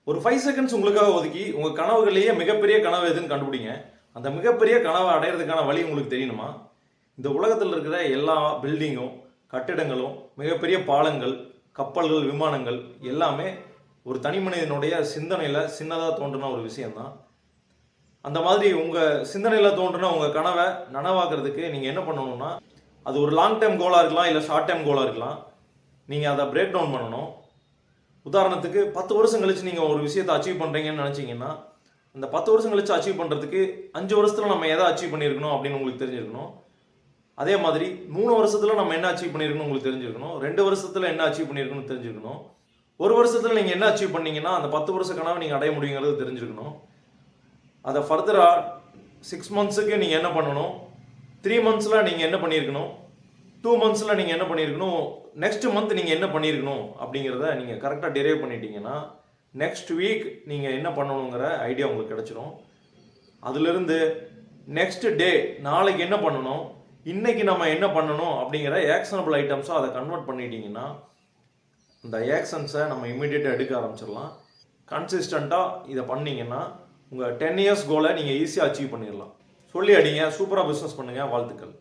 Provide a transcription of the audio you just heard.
ஒரு 5 செகண்ட்ஸ் உங்களுக்காக ஒதுக்கி உங்கள் கனவுகளையே மிகப்பெரிய கனவு எதுன்னு கண்டுபிடிங்க. அந்த மிகப்பெரிய கனவை அடையிறதுக்கான வழி உங்களுக்கு தெரியணுமா? இந்த உலகத்தில் இருக்கிற எல்லா பில்டிங்கும், கட்டிடங்களும், மிகப்பெரிய பாலங்கள், கப்பல்கள், விமானங்கள் எல்லாமே ஒரு தனி மனிதனுடைய சிந்தனையில் சின்னதாக தோன்றின ஒரு விஷயம்தான். அந்த மாதிரி உங்கள் சிந்தனையில் தோன்றின உங்கள் கனவை நனவாக்குறதுக்கு நீங்கள் என்ன பண்ணணும்னா, அது ஒரு லாங் டைம் கோலாக இருக்கலாம், இல்லை ஷார்ட் டைம் கோலாக இருக்கலாம். நீங்கள் அதை பிரேக் டவுன் பண்ணணும். உதாரணத்துக்கு 10 வருஷம் கழிச்சு நீங்கள் ஒரு விஷயத்தை அச்சீவ் பண்ணுறீங்கன்னு நினச்சிங்கன்னா, அந்த 10 வருஷம் கழிச்சு அச்சீவ் பண்ணுறதுக்கு 5 வருஷத்தில் நம்ம எதை அச்சீவ் பண்ணியிருக்கணும் அப்படின்னு உங்களுக்கு தெரிஞ்சிருக்கணும். அதே மாதிரி 3 வருஷத்தில் நம்ம என்ன அச்சீவ் பண்ணியிருக்கணும் உங்களுக்கு தெரிஞ்சிருக்கணும். 2 வருஷத்தில் என்ன அச்சீவ் பண்ணியிருக்கணும் தெரிஞ்சிருக்கணும். 1 வருஷத்தில் நீங்கள் என்ன அச்சீவ் பண்ணீங்கன்னா அந்த 10 வருஷ கனவை நீங்கள் அடைய முடியுங்கிறது தெரிஞ்சிருக்கணும். அதை ஃபர்தராக 6 மந்த்ஸுக்கு நீங்கள் என்ன பண்ணணும், 3 மந்த்ஸில் நீங்கள் என்ன பண்ணியிருக்கணும், 2 மந்த்ஸில் நீங்கள் என்ன பண்ணியிருக்கணும், நெக்ஸ்ட் மந்த் நீங்கள் என்ன பண்ணியிருக்கணும் அப்படிங்கிறத நீங்கள் கரெக்டாக டிரைவ் பண்ணிட்டீங்கன்னா நெக்ஸ்ட் வீக் நீங்கள் என்ன பண்ணணுங்கிற ஐடியா உங்களுக்கு கிடச்சிரும். அதிலிருந்து நெக்ஸ்ட் டே நாளைக்கு என்ன பண்ணணும், இன்னைக்கு நம்ம என்ன பண்ணணும் அப்படிங்கிற ஆக்ஷனபிள் ஐட்டம்ஸாக அதை கன்வெர்ட் பண்ணிட்டீங்கன்னா அந்த ஆக்ஷன்ஸை நம்ம இமீடியட்டாக எடுக்க ஆரம்பிச்சிடலாம். கன்சிஸ்டண்ட்டாக இதை பண்ணிங்கன்னா உங்கள் 10 இயர்ஸ் கோலை நீங்கள் ஈஸியாக அச்சீவ் பண்ணிடலாம். சொல்லி அடிங்க. சூப்பராக பிஸ்னஸ் பண்ணுங்கள். வாழ்த்துக்கள்.